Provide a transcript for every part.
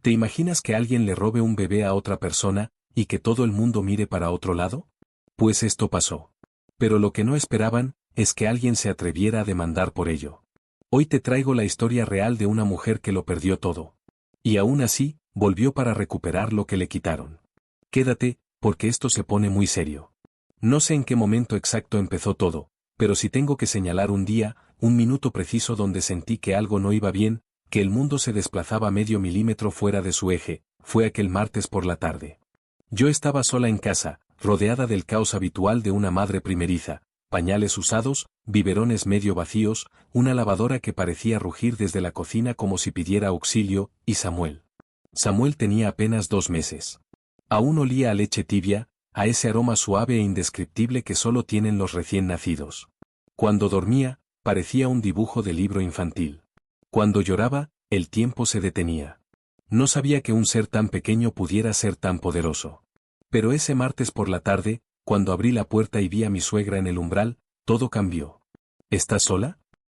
¿Te imaginas que alguien le robe un bebé a otra persona, y que todo el mundo mire para otro lado? Pues esto pasó. Pero lo que no esperaban, es que alguien se atreviera a demandar por ello. Hoy te traigo la historia real de una mujer que lo perdió todo. Y aún así, volvió para recuperar lo que le quitaron. Quédate, porque esto se pone muy serio. No sé en qué momento exacto empezó todo, pero si tengo que señalar un día, un minuto preciso donde sentí que algo no iba bien, que el mundo se desplazaba medio milímetro fuera de su eje, fue aquel martes por la tarde. Yo estaba sola en casa, rodeada del caos habitual de una madre primeriza, pañales usados, biberones medio vacíos, una lavadora que parecía rugir desde la cocina como si pidiera auxilio, y Samuel. Samuel tenía apenas 2 meses. Aún olía a leche tibia, a ese aroma suave e indescriptible que solo tienen los recién nacidos. Cuando dormía, parecía un dibujo de libro infantil. Cuando lloraba, el tiempo se detenía. No sabía que un ser tan pequeño pudiera ser tan poderoso. Pero ese martes por la tarde, cuando abrí la puerta y vi a mi suegra en el umbral, todo cambió. ¿Estás sola?,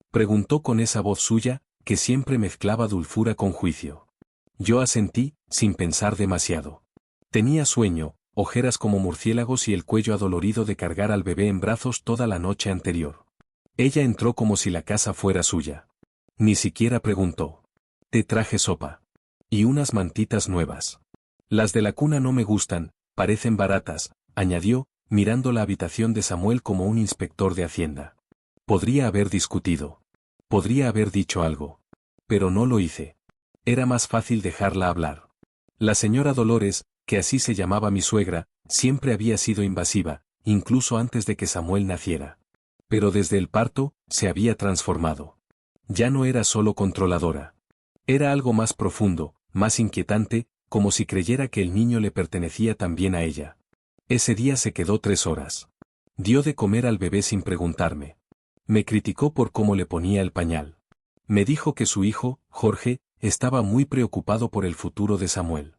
preguntó con esa voz suya, que siempre mezclaba dulzura con juicio. Yo asentí, sin pensar demasiado. Tenía sueño, ojeras como murciélagos y el cuello adolorido de cargar al bebé en brazos toda la noche anterior. Ella entró como si la casa fuera suya. Ni siquiera preguntó. Te traje sopa. Y unas mantitas nuevas. Las de la cuna no me gustan, parecen baratas, añadió, mirando la habitación de Samuel como un inspector de Hacienda. Podría haber discutido. Podría haber dicho algo. Pero no lo hice. Era más fácil dejarla hablar. La señora Dolores, que así se llamaba mi suegra, siempre había sido invasiva, incluso antes de que Samuel naciera. Pero desde el parto, se había transformado. Ya no era solo controladora. Era algo más profundo, más inquietante, como si creyera que el niño le pertenecía también a ella. Ese día se quedó 3 horas. Dio de comer al bebé sin preguntarme. Me criticó por cómo le ponía el pañal. Me dijo que su hijo, Jorge, estaba muy preocupado por el futuro de Samuel.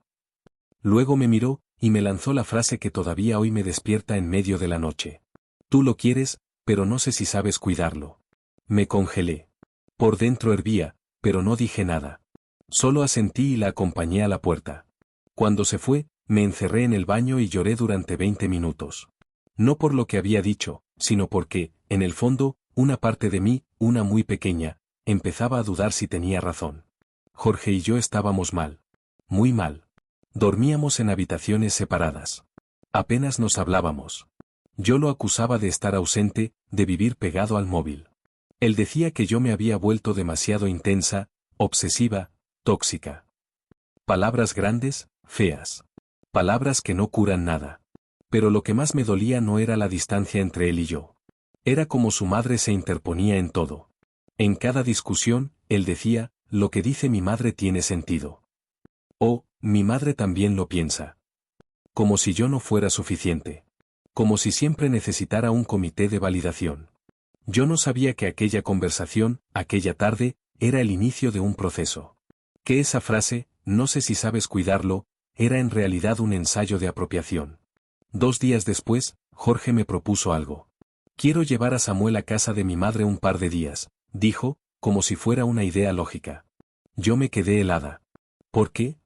Luego me miró, y me lanzó la frase que todavía hoy me despierta en medio de la noche. Tú lo quieres, pero no sé si sabes cuidarlo. Me congelé. Por dentro hervía, pero no dije nada. Solo asentí y la acompañé a la puerta. Cuando se fue, me encerré en el baño y lloré durante 20 minutos. No por lo que había dicho, sino porque, en el fondo, una parte de mí, una muy pequeña, empezaba a dudar si tenía razón. Jorge y yo estábamos mal. Muy mal. Dormíamos en habitaciones separadas. Apenas nos hablábamos. Yo lo acusaba de estar ausente, de vivir pegado al móvil. Él decía que yo me había vuelto demasiado intensa, obsesiva, tóxica. Palabras grandes, feas. Palabras que no curan nada. Pero lo que más me dolía no era la distancia entre él y yo. Era como su madre se interponía en todo. En cada discusión, él decía, lo que dice mi madre tiene sentido. Oh, mi madre también lo piensa. Como si yo no fuera suficiente. Como si siempre necesitara un comité de validación. Yo no sabía que aquella conversación, aquella tarde, era el inicio de un proceso. Que esa frase, no sé si sabes cuidarlo, era en realidad un ensayo de apropiación. 2 días después, Jorge me propuso algo. Quiero llevar a Samuel a casa de mi madre un par de días, dijo, como si fuera una idea lógica. Yo me quedé helada. ¿Por qué?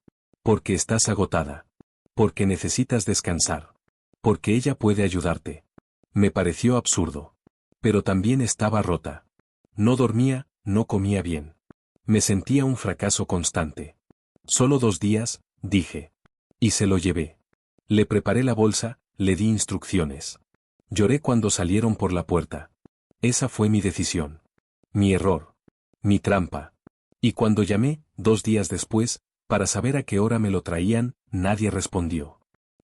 Porque estás agotada. Porque necesitas descansar. Porque ella puede ayudarte. Me pareció absurdo. Pero también estaba rota. No dormía, no comía bien. Me sentía un fracaso constante. Solo 2 días, dije. Y se lo llevé. Le preparé la bolsa, le di instrucciones. Lloré cuando salieron por la puerta. Esa fue mi decisión. Mi error. Mi trampa. Y cuando llamé, 2 días después, para saber a qué hora me lo traían, nadie respondió.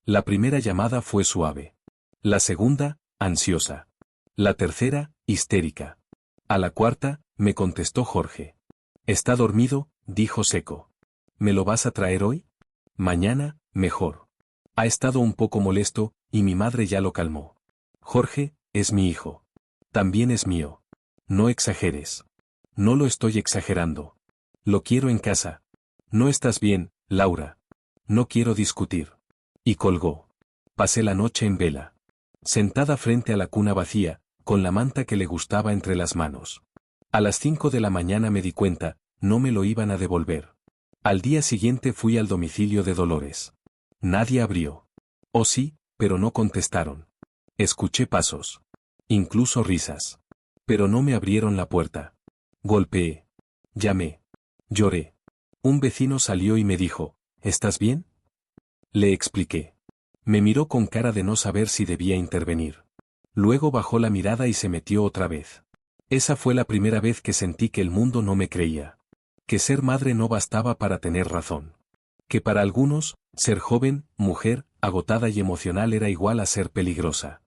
La primera llamada fue suave. La segunda, ansiosa. La tercera, histérica. A la cuarta, me contestó Jorge. ¿Está dormido?, dijo seco. ¿Me lo vas a traer hoy? Mañana, mejor. Ha estado un poco molesto, y mi madre ya lo calmó. Jorge, es mi hijo. También es mío. No exageres. No lo estoy exagerando. Lo quiero en casa. No estás bien, Laura. No quiero discutir. Y colgó. Pasé la noche en vela. Sentada frente a la cuna vacía, con la manta que le gustaba entre las manos. A las 5 de la mañana me di cuenta, no me lo iban a devolver. Al día siguiente fui al domicilio de Dolores. Nadie abrió. Oh sí, pero no contestaron. Escuché pasos. Incluso risas. Pero no me abrieron la puerta. Golpeé. Llamé. Lloré. Un vecino salió y me dijo, ¿estás bien? Le expliqué. Me miró con cara de no saber si debía intervenir. Luego bajó la mirada y se metió otra vez. Esa fue la primera vez que sentí que el mundo no me creía. Que ser madre no bastaba para tener razón. Que para algunos, ser joven, mujer, agotada y emocional era igual a ser peligrosa.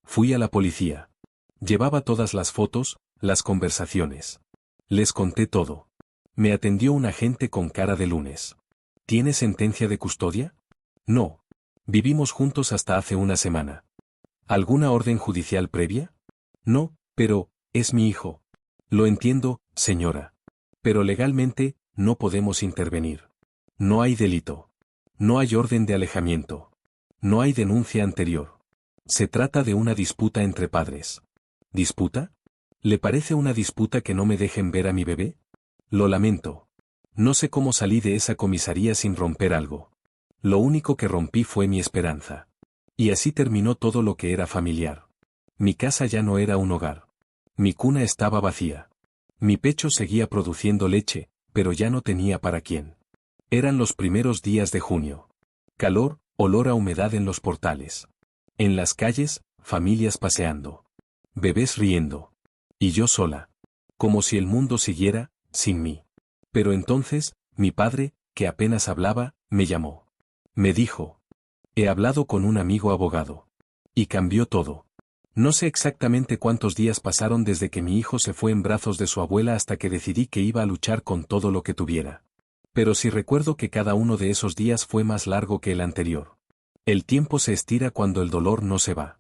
Fui a la policía. Llevaba todas las fotos, las conversaciones. Les conté todo. Me atendió un agente con cara de lunes. ¿Tiene sentencia de custodia? No. Vivimos juntos hasta hace una semana. ¿Alguna orden judicial previa? No, pero, es mi hijo. Lo entiendo, señora. Pero legalmente, no podemos intervenir. No hay delito. No hay orden de alejamiento. No hay denuncia anterior. Se trata de una disputa entre padres. ¿Disputa? ¿Le parece una disputa que no me dejen ver a mi bebé? Lo lamento. No sé cómo salí de esa comisaría sin romper algo. Lo único que rompí fue mi esperanza. Y así terminó todo lo que era familiar. Mi casa ya no era un hogar. Mi cuna estaba vacía. Mi pecho seguía produciendo leche, pero ya no tenía para quién. Eran los primeros días de junio. Calor, olor a humedad en los portales. En las calles, familias paseando. Bebés riendo. Y yo sola. Como si el mundo siguiera, sin mí. Pero entonces, mi padre, que apenas hablaba, me llamó. Me dijo. He hablado con un amigo abogado. Y cambió todo. No sé exactamente cuántos días pasaron desde que mi hijo se fue en brazos de su abuela hasta que decidí que iba a luchar con todo lo que tuviera. Pero sí recuerdo que cada uno de esos días fue más largo que el anterior. El tiempo se estira cuando el dolor no se va.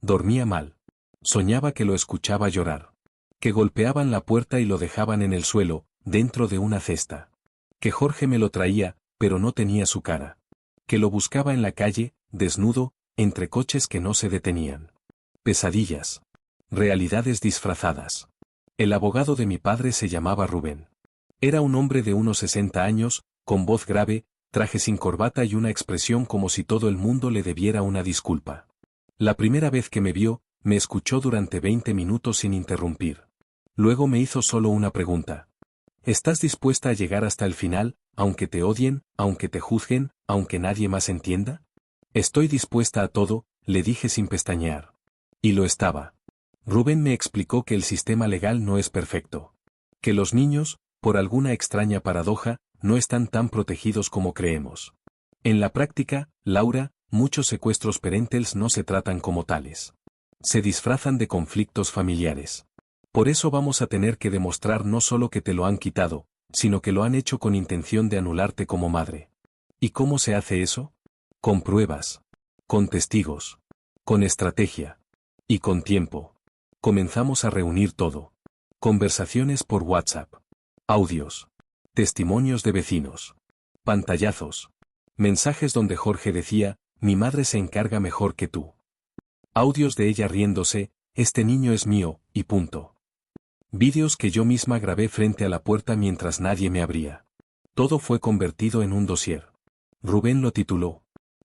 Dormía mal. Soñaba que lo escuchaba llorar. Que golpeaban la puerta y lo dejaban en el suelo, dentro de una cesta. Que Jorge me lo traía, pero no tenía su cara. Que lo buscaba en la calle, desnudo, entre coches que no se detenían. Pesadillas. Realidades disfrazadas. El abogado de mi padre se llamaba Rubén. Era un hombre de unos 60 años, con voz grave, traje sin corbata y una expresión como si todo el mundo le debiera una disculpa. La primera vez que me vio, me escuchó durante 20 minutos sin interrumpir. Luego me hizo solo una pregunta. ¿Estás dispuesta a llegar hasta el final, aunque te odien, aunque te juzguen, aunque nadie más entienda? Estoy dispuesta a todo, le dije sin pestañear. Y lo estaba. Rubén me explicó que el sistema legal no es perfecto. Que los niños, por alguna extraña paradoja, no están tan protegidos como creemos. En la práctica, Laura, muchos secuestros parentales no se tratan como tales. Se disfrazan de conflictos familiares. Por eso vamos a tener que demostrar no solo que te lo han quitado, sino que lo han hecho con intención de anularte como madre. ¿Y cómo se hace eso? Con pruebas. Con testigos. Con estrategia. Y con tiempo. Comenzamos a reunir todo. Conversaciones por WhatsApp. Audios. Testimonios de vecinos. Pantallazos. Mensajes donde Jorge decía, mi madre se encarga mejor que tú. Audios de ella riéndose, este niño es mío, y punto. Vídeos que yo misma grabé frente a la puerta mientras nadie me abría. Todo fue convertido en un dossier. Rubén lo tituló.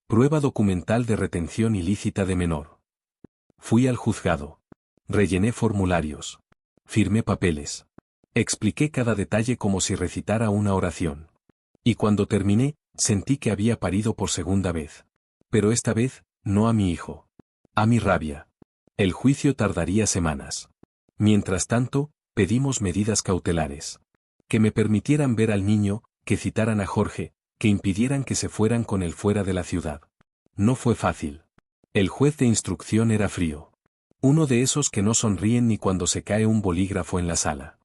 Prueba documental de retención ilícita de menor. Fui al juzgado. Rellené formularios. Firmé papeles. Expliqué cada detalle como si recitara una oración. Y cuando terminé, sentí que había parido por segunda vez. Pero esta vez, no a mi hijo. A mi rabia. El juicio tardaría semanas. Mientras tanto, pedimos medidas cautelares. Que me permitieran ver al niño, que citaran a Jorge, que impidieran que se fueran con él fuera de la ciudad. No fue fácil. El juez de instrucción era frío. Uno de esos que no sonríen ni cuando se cae un bolígrafo en la sala.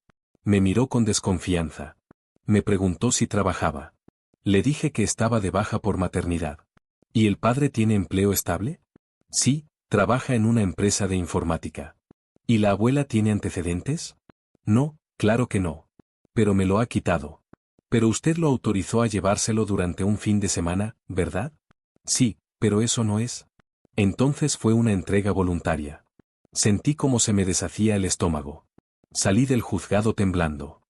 Me miró con desconfianza. Me preguntó si trabajaba. Le dije que estaba de baja por maternidad. ¿Y el padre tiene empleo estable? Sí, trabaja en una empresa de informática. ¿Y la abuela tiene antecedentes? No, claro que no. Pero me lo ha quitado. Pero usted lo autorizó a llevárselo durante un fin de semana, ¿verdad? Sí, pero eso no es. Entonces fue una entrega voluntaria. Sentí como se me deshacía el estómago. Salí del juzgado temblando.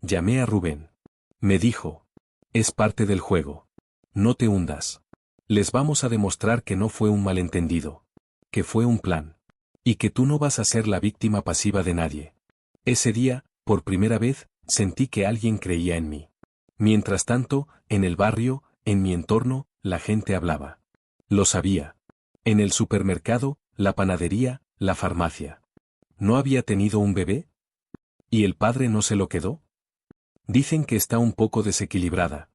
Llamé a Rubén. Me dijo. Es parte del juego. No te hundas. Les vamos a demostrar que no fue un malentendido. Que fue un plan. Y que tú no vas a ser la víctima pasiva de nadie. Ese día, por primera vez, sentí que alguien creía en mí. Mientras tanto, en el barrio, en mi entorno, la gente hablaba. Lo sabía. En el supermercado, la panadería, la farmacia. ¿No había tenido un bebé? ¿Y el padre no se lo quedó? Dicen que está un poco desequilibrada.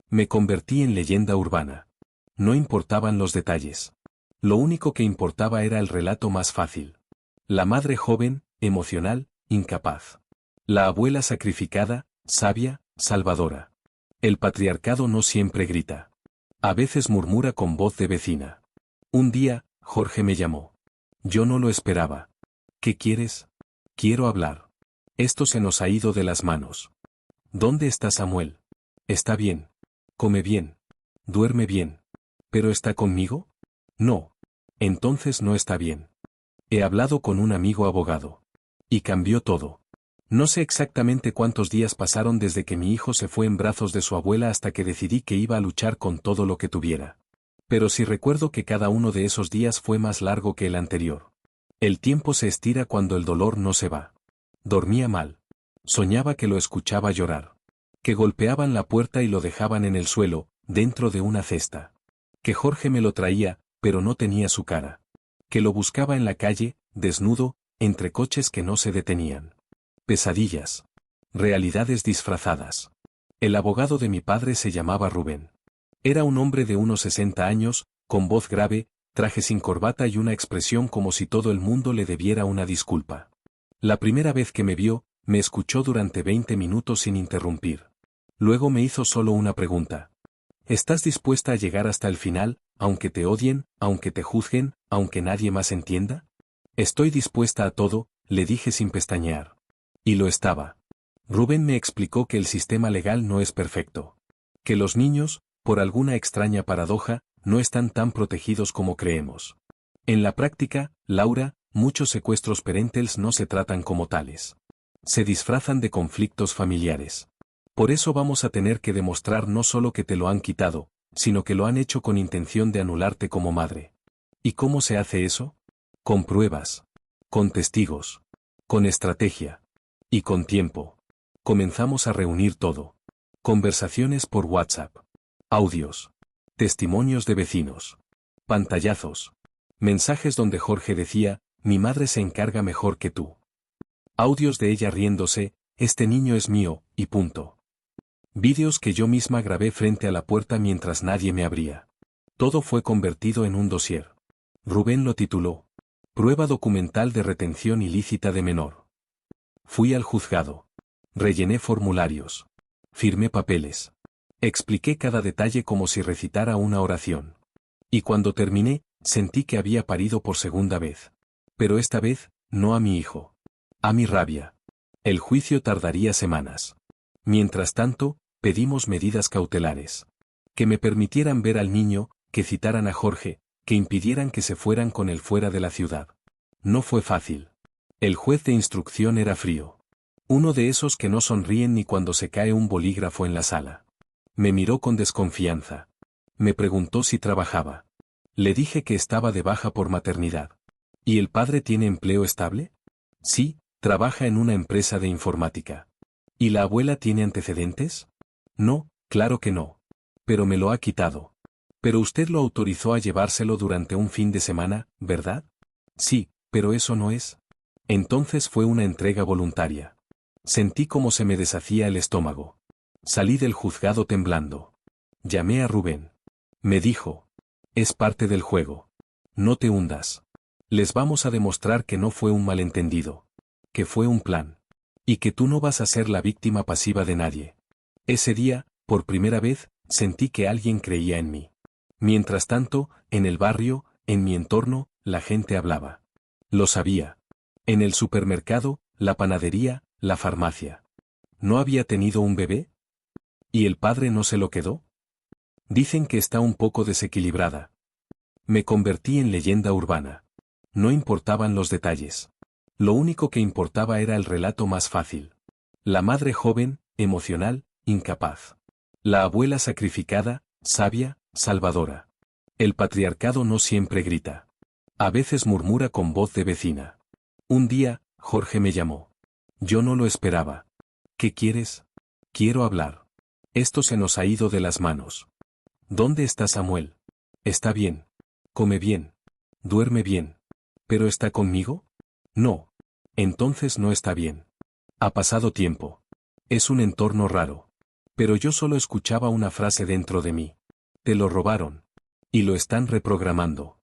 Me convertí en leyenda urbana. No importaban los detalles. Lo único que importaba era el relato más fácil. La madre joven, emocional, incapaz. La abuela sacrificada, sabia, salvadora. El patriarcado no siempre grita. A veces murmura con voz de vecina. Un día, Jorge me llamó. Yo no lo esperaba. ¿Qué quieres? Quiero hablar. Esto se nos ha ido de las manos. ¿Dónde está Samuel? Está bien. Come bien. Duerme bien. ¿Pero está conmigo? No. Entonces no está bien. He hablado con un amigo abogado. Y cambió todo. No sé exactamente cuántos días pasaron desde que mi hijo se fue en brazos de su abuela hasta que decidí que iba a luchar con todo lo que tuviera. Pero sí recuerdo que cada uno de esos días fue más largo que el anterior. El tiempo se estira cuando el dolor no se va. Dormía mal. Soñaba que lo escuchaba llorar. Que golpeaban la puerta y lo dejaban en el suelo, dentro de una cesta. Que Jorge me lo traía, pero no tenía su cara. Que lo buscaba en la calle, desnudo, entre coches que no se detenían. Pesadillas. Realidades disfrazadas. El abogado de mi padre se llamaba Rubén. Era un hombre de unos 60 años, con voz grave, traje sin corbata y una expresión como si todo el mundo le debiera una disculpa. La primera vez que me vio, me escuchó durante 20 minutos sin interrumpir. Luego me hizo solo una pregunta. ¿Estás dispuesta a llegar hasta el final, aunque te odien, aunque te juzguen, aunque nadie más entienda? Estoy dispuesta a todo, le dije sin pestañear. Y lo estaba. Rubén me explicó que el sistema legal no es perfecto. Que los niños, por alguna extraña paradoja, no están tan protegidos como creemos. En la práctica, Laura, muchos secuestros parentales no se tratan como tales. Se disfrazan de conflictos familiares. Por eso vamos a tener que demostrar no solo que te lo han quitado, sino que lo han hecho con intención de anularte como madre. ¿Y cómo se hace eso? Con pruebas. Con testigos. Con estrategia. Y con tiempo. Comenzamos a reunir todo. Conversaciones por WhatsApp. Audios. Testimonios de vecinos. Pantallazos. Mensajes donde Jorge decía, mi madre se encarga mejor que tú. Audios de ella riéndose, este niño es mío, y punto. Vídeos que yo misma grabé frente a la puerta mientras nadie me abría. Todo fue convertido en un dossier. Rubén lo tituló. Prueba documental de retención ilícita de menor. Fui al juzgado. Rellené formularios. Firmé papeles. Expliqué cada detalle como si recitara una oración. Y cuando terminé, sentí que había parido por segunda vez. Pero esta vez, no a mi hijo. A mi rabia. El juicio tardaría semanas. Mientras tanto, pedimos medidas cautelares. Que me permitieran ver al niño, que citaran a Jorge, que impidieran que se fueran con él fuera de la ciudad. No fue fácil. El juez de instrucción era frío. Uno de esos que no sonríen ni cuando se cae un bolígrafo en la sala. Me miró con desconfianza. Me preguntó si trabajaba. Le dije que estaba de baja por maternidad. ¿Y el padre tiene empleo estable? Sí, trabaja en una empresa de informática. ¿Y la abuela tiene antecedentes? No, claro que no. Pero me lo ha quitado. Pero usted lo autorizó a llevárselo durante un fin de semana, ¿verdad? Sí, pero eso no es. Entonces fue una entrega voluntaria. Sentí como se me deshacía el estómago. Salí del juzgado temblando. Llamé a Rubén. Me dijo. Es parte del juego. No te hundas. Les vamos a demostrar que no fue un malentendido. Que fue un plan. Y que tú no vas a ser la víctima pasiva de nadie. Ese día, por primera vez, sentí que alguien creía en mí. Mientras tanto, en el barrio, en mi entorno, la gente hablaba. Lo sabía. En el supermercado, la panadería, la farmacia. ¿No había tenido un bebé? ¿Y el padre no se lo quedó? Dicen que está un poco desequilibrada. Me convertí en leyenda urbana. No importaban los detalles. Lo único que importaba era el relato más fácil. La madre joven, emocional, incapaz. La abuela sacrificada, sabia, salvadora. El patriarcado no siempre grita. A veces murmura con voz de vecina. Un día, Jorge me llamó. Yo no lo esperaba. ¿Qué quieres? Quiero hablar. Esto se nos ha ido de las manos. ¿Dónde está Samuel? Está bien. Come bien. Duerme bien. ¿Pero está conmigo? No. Entonces no está bien. Ha pasado tiempo. Es un entorno raro. Pero yo solo escuchaba una frase dentro de mí. Te lo robaron. Y lo están reprogramando.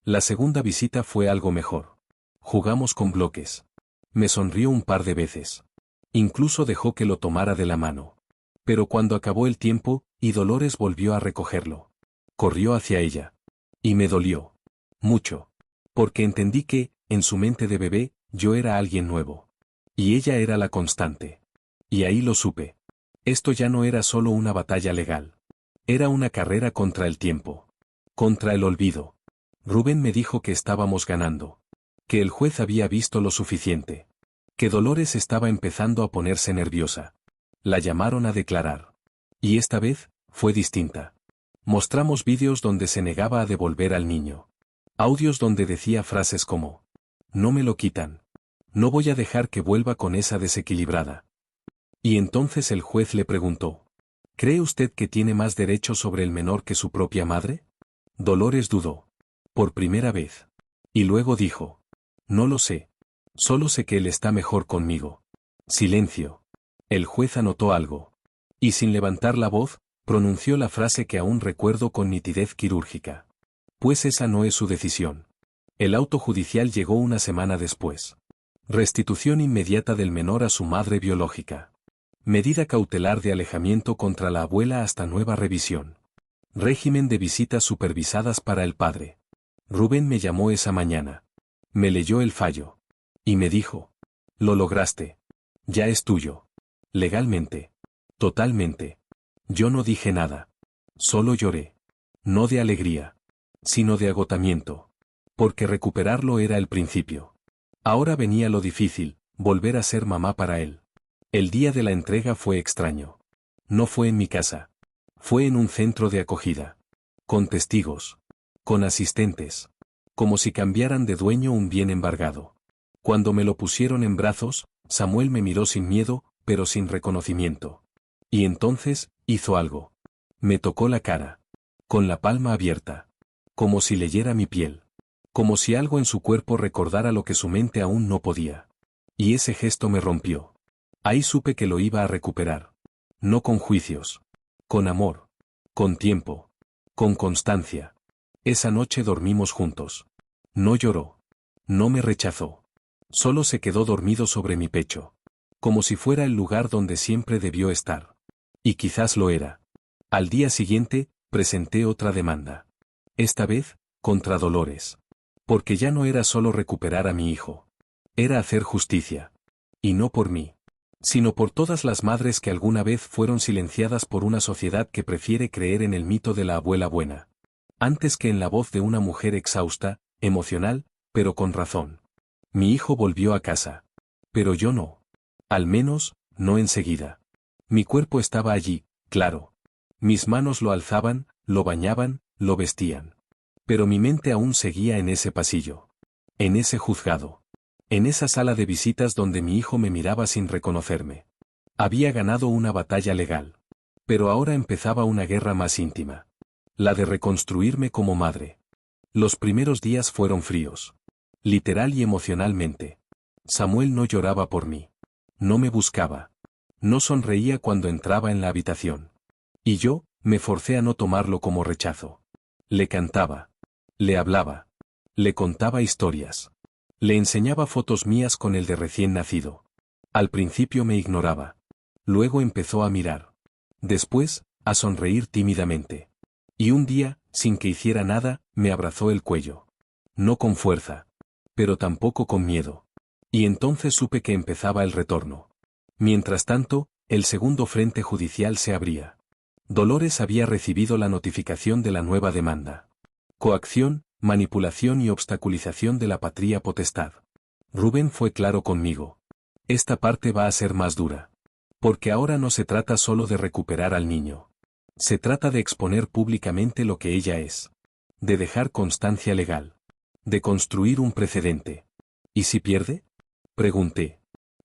La segunda visita fue algo mejor. Jugamos con bloques. Me sonrió un par de veces. Incluso dejó que lo tomara de la mano. Pero cuando acabó el tiempo, y Dolores volvió a recogerlo. Corrió hacia ella. Y me dolió. Mucho. Porque entendí que, en su mente de bebé, yo era alguien nuevo. Y ella era la constante. Y ahí lo supe. Esto ya no era solo una batalla legal. Era una carrera contra el tiempo. Contra el olvido. Rubén me dijo que estábamos ganando. Que el juez había visto lo suficiente. Que Dolores estaba empezando a ponerse nerviosa. La llamaron a declarar. Y esta vez, fue distinta. Mostramos vídeos donde se negaba a devolver al niño. Audios donde decía frases como: no me lo quitan. No voy a dejar que vuelva con esa desequilibrada. Y entonces el juez le preguntó: ¿cree usted que tiene más derecho sobre el menor que su propia madre? Dolores dudó. Por primera vez. Y luego dijo: no lo sé. Solo sé que él está mejor conmigo. Silencio. El juez anotó algo. Y sin levantar la voz, pronunció la frase que aún recuerdo con nitidez quirúrgica. Pues esa no es su decisión. El auto judicial llegó una semana después. Restitución inmediata del menor a su madre biológica. Medida cautelar de alejamiento contra la abuela hasta nueva revisión. Régimen de visitas supervisadas para el padre. Rubén me llamó esa mañana. Me leyó el fallo. Y me dijo: lo lograste. Ya es tuyo. Legalmente. Totalmente. Yo no dije nada. Solo lloré. No de alegría. Sino de agotamiento. Porque recuperarlo era el principio. Ahora venía lo difícil, volver a ser mamá para él. El día de la entrega fue extraño. No fue en mi casa. Fue en un centro de acogida. Con testigos. Con asistentes. Como si cambiaran de dueño un bien embargado. Cuando me lo pusieron en brazos, Samuel me miró sin miedo, pero sin reconocimiento. Y entonces, hizo algo. Me tocó la cara. Con la palma abierta. Como si leyera mi piel. Como si algo en su cuerpo recordara lo que su mente aún no podía. Y ese gesto me rompió. Ahí supe que lo iba a recuperar. No con juicios. Con amor. Con tiempo. Con constancia. Esa noche dormimos juntos. No lloró. No me rechazó. Solo se quedó dormido sobre mi pecho. Como si fuera el lugar donde siempre debió estar. Y quizás lo era. Al día siguiente, presenté otra demanda. Esta vez, contra Dolores. Porque ya no era solo recuperar a mi hijo. Era hacer justicia. Y no por mí. Sino por todas las madres que alguna vez fueron silenciadas por una sociedad que prefiere creer en el mito de la abuela buena. Antes que en la voz de una mujer exhausta, emocional, pero con razón. Mi hijo volvió a casa. Pero yo no. Al menos, no enseguida. Mi cuerpo estaba allí, claro. Mis manos lo alzaban, lo bañaban, lo vestían. Pero mi mente aún seguía en ese pasillo. En ese juzgado. En esa sala de visitas donde mi hijo me miraba sin reconocerme. Había ganado una batalla legal. Pero ahora empezaba una guerra más íntima. La de reconstruirme como madre. Los primeros días fueron fríos. Literal y emocionalmente. Samuel no lloraba por mí. No me buscaba. No sonreía cuando entraba en la habitación. Y yo, me forcé a no tomarlo como rechazo. Le cantaba. Le hablaba. Le contaba historias. Le enseñaba fotos mías con el de recién nacido. Al principio me ignoraba. Luego empezó a mirar. Después, a sonreír tímidamente. Y un día, sin que hiciera nada, me abrazó el cuello. No con fuerza. Pero tampoco con miedo. Y entonces supe que empezaba el retorno. Mientras tanto, el segundo frente judicial se abría. Dolores había recibido la notificación de la nueva demanda. Coacción, manipulación y obstaculización de la patria potestad. Rubén fue claro conmigo. Esta parte va a ser más dura. Porque ahora no se trata solo de recuperar al niño. Se trata de exponer públicamente lo que ella es. De dejar constancia legal. De construir un precedente. ¿Y si pierde? Pregunté.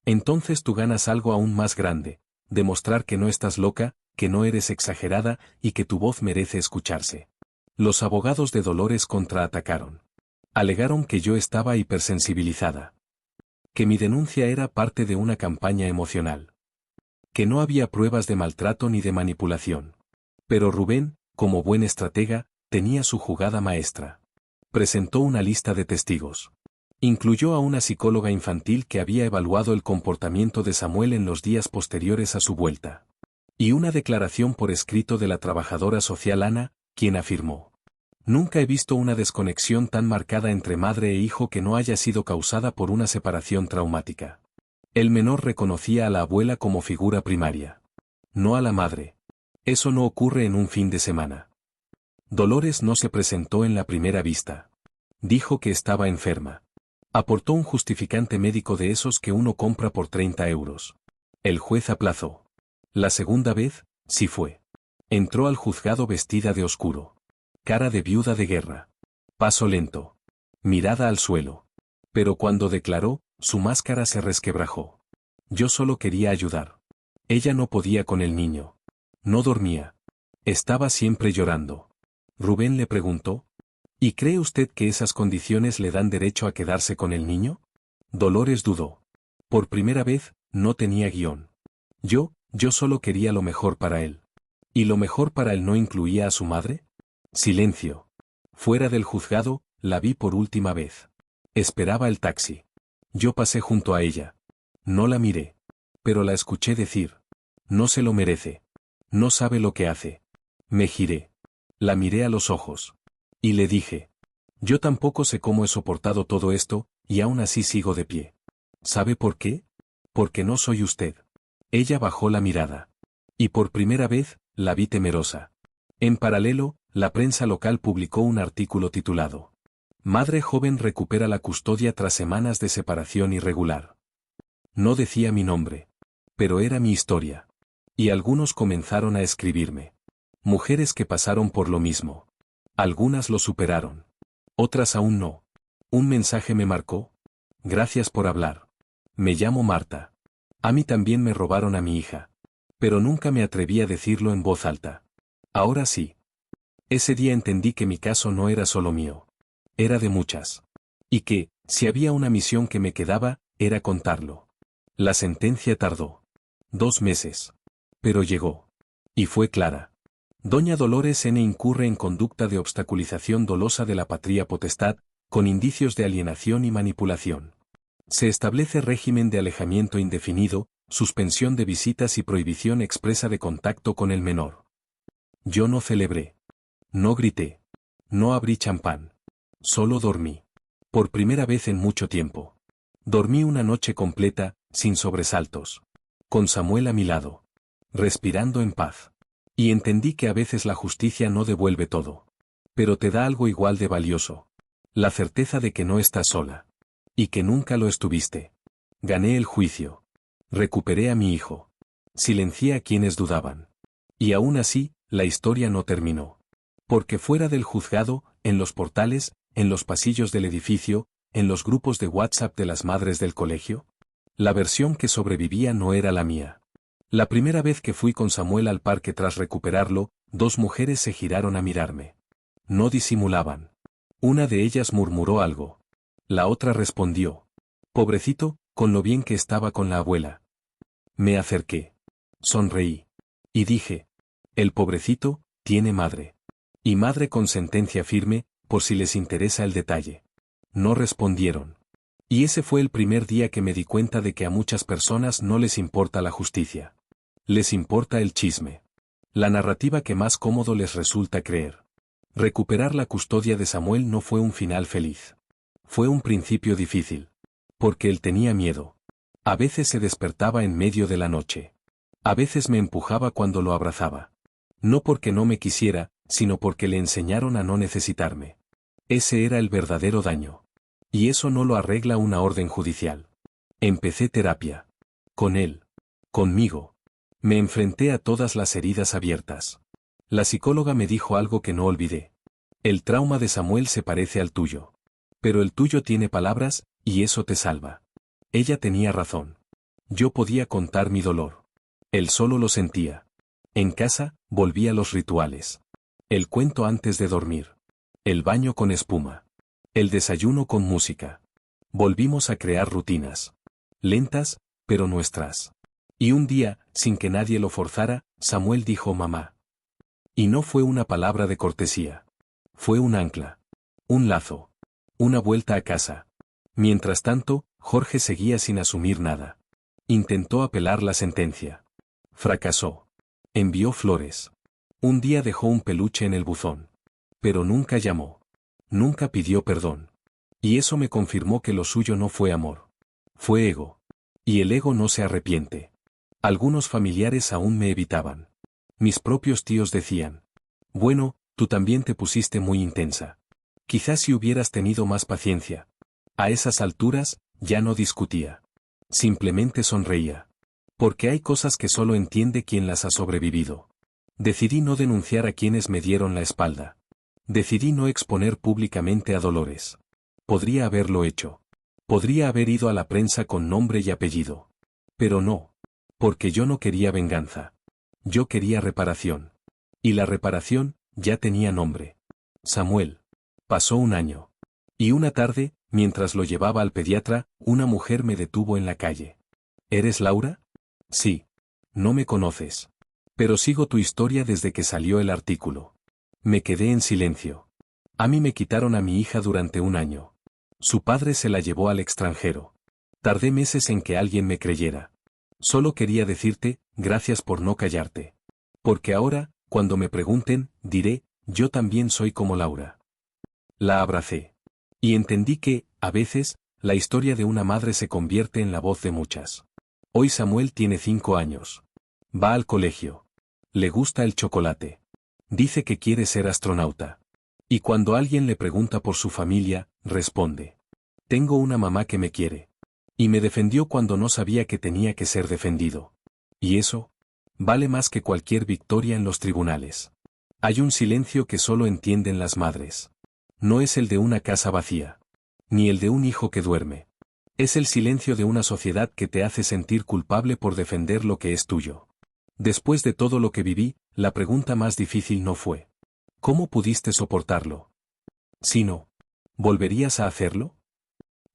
Entonces tú ganas algo aún más grande. Demostrar que no estás loca, que no eres exagerada y que tu voz merece escucharse. Los abogados de Dolores contraatacaron. Alegaron que yo estaba hipersensibilizada. Que mi denuncia era parte de una campaña emocional. Que no había pruebas de maltrato ni de manipulación. Pero Rubén, como buen estratega, tenía su jugada maestra. Presentó una lista de testigos. Incluyó a una psicóloga infantil que había evaluado el comportamiento de Samuel en los días posteriores a su vuelta. Y una declaración por escrito de la trabajadora social Ana, quien afirmó: nunca he visto una desconexión tan marcada entre madre e hijo que no haya sido causada por una separación traumática. El menor reconocía a la abuela como figura primaria. No a la madre. Eso no ocurre en un fin de semana. Dolores no se presentó en la primera vista. Dijo que estaba enferma. Aportó un justificante médico de esos que uno compra por 30 euros. El juez aplazó. La segunda vez, sí fue. Entró al juzgado vestida de oscuro. Cara de viuda de guerra. Paso lento. Mirada al suelo. Pero cuando declaró, su máscara se resquebrajó. Yo solo quería ayudar. Ella no podía con el niño. No dormía. Estaba siempre llorando. Rubén le preguntó: ¿y cree usted que esas condiciones le dan derecho a quedarse con el niño? Dolores dudó. Por primera vez, no tenía guión. Yo solo quería lo mejor para él. ¿Y lo mejor para él no incluía a su madre? Silencio. Fuera del juzgado, la vi por última vez. Esperaba el taxi. Yo pasé junto a ella. No la miré. Pero la escuché decir: no se lo merece. No sabe lo que hace. Me giré. La miré a los ojos. Y le dije: yo tampoco sé cómo he soportado todo esto, y aún así sigo de pie. ¿Sabe por qué? Porque no soy usted. Ella bajó la mirada. Y por primera vez, la vi temerosa. En paralelo, la prensa local publicó un artículo titulado: Madre joven recupera la custodia tras semanas de separación irregular. No decía mi nombre. Pero era mi historia. Y algunos comenzaron a escribirme. Mujeres que pasaron por lo mismo. Algunas lo superaron. Otras aún no. Un mensaje me marcó: gracias por hablar. Me llamo Marta. A mí también me robaron a mi hija. Pero nunca me atreví a decirlo en voz alta. Ahora sí. Ese día entendí que mi caso no era solo mío. Era de muchas. Y que, si había una misión que me quedaba, era contarlo. La sentencia tardó 2 meses. Pero llegó. Y fue clara. Doña Dolores N. incurre en conducta de obstaculización dolosa de la patria potestad, con indicios de alienación y manipulación. Se establece régimen de alejamiento indefinido, suspensión de visitas y prohibición expresa de contacto con el menor. Yo no celebré. No grité. No abrí champán. Solo dormí. Por primera vez en mucho tiempo. Dormí una noche completa, sin sobresaltos. Con Samuel a mi lado. Respirando en paz. Y entendí que a veces la justicia no devuelve todo. Pero te da algo igual de valioso. La certeza de que no estás sola. Y que nunca lo estuviste. Gané el juicio. Recuperé a mi hijo. Silencié a quienes dudaban. Y aún así, la historia no terminó. Porque fuera del juzgado, en los portales, en los pasillos del edificio, en los grupos de WhatsApp de las madres del colegio, la versión que sobrevivía no era la mía. La primera vez que fui con Samuel al parque tras recuperarlo, 2 mujeres se giraron a mirarme. No disimulaban. Una de ellas murmuró algo. La otra respondió: pobrecito, con lo bien que estaba con la abuela. Me acerqué. Sonreí. Y dije: el pobrecito, tiene madre. Y madre con sentencia firme, por si les interesa el detalle. No respondieron. Y ese fue el primer día que me di cuenta de que a muchas personas no les importa la justicia. Les importa el chisme. La narrativa que más cómodo les resulta creer. Recuperar la custodia de Samuel no fue un final feliz. Fue un principio difícil. Porque él tenía miedo. A veces se despertaba en medio de la noche. A veces me empujaba cuando lo abrazaba. No porque no me quisiera, sino porque le enseñaron a no necesitarme. Ese era el verdadero daño. Y eso no lo arregla una orden judicial. Empecé terapia. Con él. Conmigo. Me enfrenté a todas las heridas abiertas. La psicóloga me dijo algo que no olvidé. El trauma de Samuel se parece al tuyo. Pero el tuyo tiene palabras, y eso te salva. Ella tenía razón. Yo podía contar mi dolor. Él solo lo sentía. En casa, volví a los rituales. El cuento antes de dormir. El baño con espuma. El desayuno con música. Volvimos a crear rutinas. Lentas, pero nuestras. Y un día, sin que nadie lo forzara, Samuel dijo mamá. Y no fue una palabra de cortesía. Fue un ancla. Un lazo. Una vuelta a casa. Mientras tanto, Jorge seguía sin asumir nada. Intentó apelar la sentencia. Fracasó. Envió flores. Un día dejó un peluche en el buzón. Pero nunca llamó. Nunca pidió perdón. Y eso me confirmó que lo suyo no fue amor. Fue ego. Y el ego no se arrepiente. Algunos familiares aún me evitaban. Mis propios tíos decían. Bueno, tú también te pusiste muy intensa. Quizás si hubieras tenido más paciencia. A esas alturas, ya no discutía. Simplemente sonreía. Porque hay cosas que solo entiende quien las ha sobrevivido. Decidí no denunciar a quienes me dieron la espalda. Decidí no exponer públicamente a Dolores. Podría haberlo hecho. Podría haber ido a la prensa con nombre y apellido. Pero no. Porque yo no quería venganza. Yo quería reparación. Y la reparación, ya tenía nombre. Samuel. Pasó un año. Y una tarde, mientras lo llevaba al pediatra, una mujer me detuvo en la calle. ¿Eres Laura? Sí. No me conoces. Pero sigo tu historia desde que salió el artículo. Me quedé en silencio. A mí me quitaron a mi hija durante un año. Su padre se la llevó al extranjero. Tardé meses en que alguien me creyera. Solo quería decirte, gracias por no callarte. Porque ahora, cuando me pregunten, diré, yo también soy como Laura. La abracé. Y entendí que, a veces, la historia de una madre se convierte en la voz de muchas. Hoy Samuel tiene 5 años. Va al colegio. Le gusta el chocolate. Dice que quiere ser astronauta. Y cuando alguien le pregunta por su familia, responde. Tengo una mamá que me quiere. Y me defendió cuando no sabía que tenía que ser defendido. Y eso, vale más que cualquier victoria en los tribunales. Hay un silencio que solo entienden las madres. No es el de una casa vacía. Ni el de un hijo que duerme. Es el silencio de una sociedad que te hace sentir culpable por defender lo que es tuyo. Después de todo lo que viví, la pregunta más difícil no fue. ¿Cómo pudiste soportarlo? Sino, ¿volverías a hacerlo?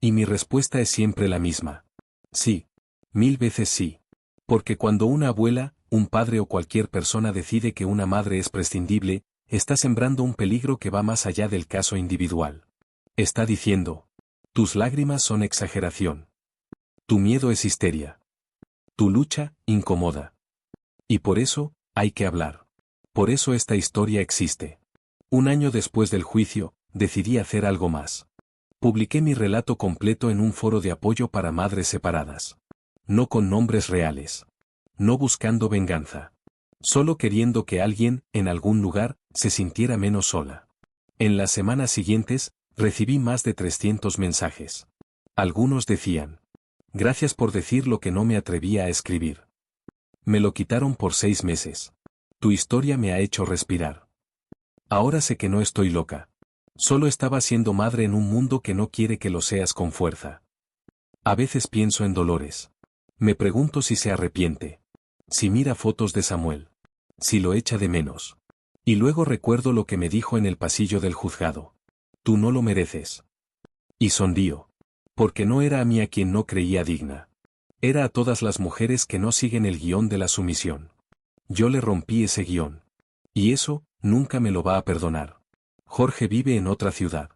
Y mi respuesta es siempre la misma. Sí. 1000 veces sí. Porque cuando una abuela, un padre o cualquier persona decide que una madre es prescindible, está sembrando un peligro que va más allá del caso individual. Está diciendo, tus lágrimas son exageración. Tu miedo es histeria. Tu lucha, incomoda. Y por eso, hay que hablar. Por eso esta historia existe. Un año después del juicio, decidí hacer algo más. Publiqué mi relato completo en un foro de apoyo para madres separadas. No con nombres reales. No buscando venganza. Solo queriendo que alguien, en algún lugar, se sintiera menos sola. En las semanas siguientes, recibí más de 300 mensajes. Algunos decían, gracias por decir lo que no me atrevía a escribir. Me lo quitaron por 6 meses. Tu historia me ha hecho respirar. Ahora sé que no estoy loca. Solo estaba siendo madre en un mundo que no quiere que lo seas con fuerza. A veces pienso en Dolores. Me pregunto si se arrepiente. Si mira fotos de Samuel. Si lo echa de menos. Y luego recuerdo lo que me dijo en el pasillo del juzgado. Tú no lo mereces. Y sonrío. Porque no era a mí a quien no creía digna. Era a todas las mujeres que no siguen el guión de la sumisión. Yo le rompí ese guión. Y eso, nunca me lo va a perdonar. Jorge vive en otra ciudad.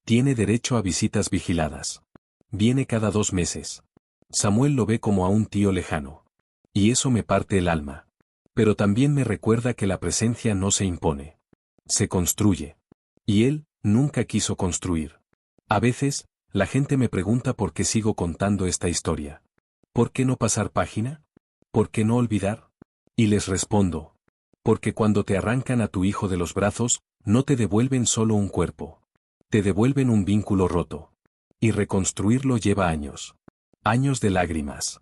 Tiene derecho a visitas vigiladas. Viene cada 2 meses. Samuel lo ve como a un tío lejano. Y eso me parte el alma. Pero también me recuerda que la presencia no se impone. Se construye. Y él, nunca quiso construir. A veces, la gente me pregunta por qué sigo contando esta historia. ¿Por qué no pasar página? ¿Por qué no olvidar? Y les respondo. Porque cuando te arrancan a tu hijo de los brazos, no te devuelven solo un cuerpo. Te devuelven un vínculo roto. Y reconstruirlo lleva años. Años de lágrimas.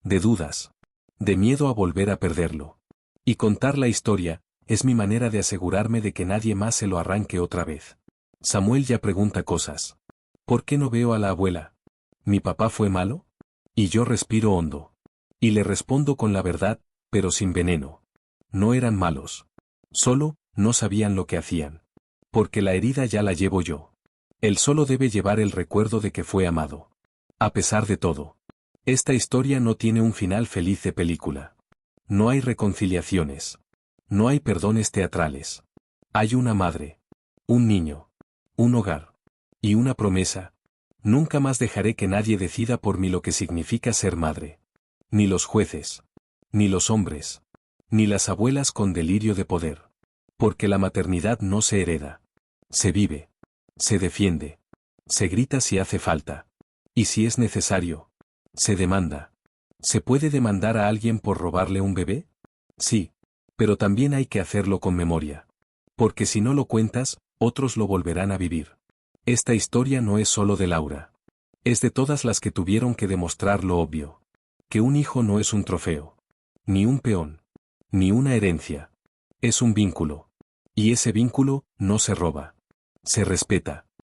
De dudas. de miedo a volver a perderlo. Y contar la historia, es mi manera de asegurarme de que nadie más se lo arranque otra vez. Samuel ya pregunta cosas. ¿Por qué no veo a la abuela? ¿Mi papá fue malo? Y yo respiro hondo. Y le respondo con la verdad, pero sin veneno. No eran malos. Solo, no sabían lo que hacían. Porque la herida ya la llevo yo. Él solo debe llevar el recuerdo de que fue amado. A pesar de todo. Esta historia no tiene un final feliz de película. No hay reconciliaciones. No hay perdones teatrales. Hay una madre. Un niño. Un hogar. Y una promesa. Nunca más dejaré que nadie decida por mí lo que significa ser madre. Ni los jueces. Ni los hombres. Ni las abuelas con delirio de poder. Porque la maternidad no se hereda. Se vive. Se defiende. Se grita si hace falta. Y si es necesario. Se demanda. ¿Se puede demandar a alguien por robarle un bebé? Sí. Pero también hay que hacerlo con memoria. Porque si no lo cuentas, otros lo volverán a vivir. Esta historia no es solo de Laura. Es de todas las que tuvieron que demostrar lo obvio. Que un hijo no es un trofeo. Ni un peón. Ni una herencia. Es un vínculo. Y ese vínculo, no se roba. Se respeta.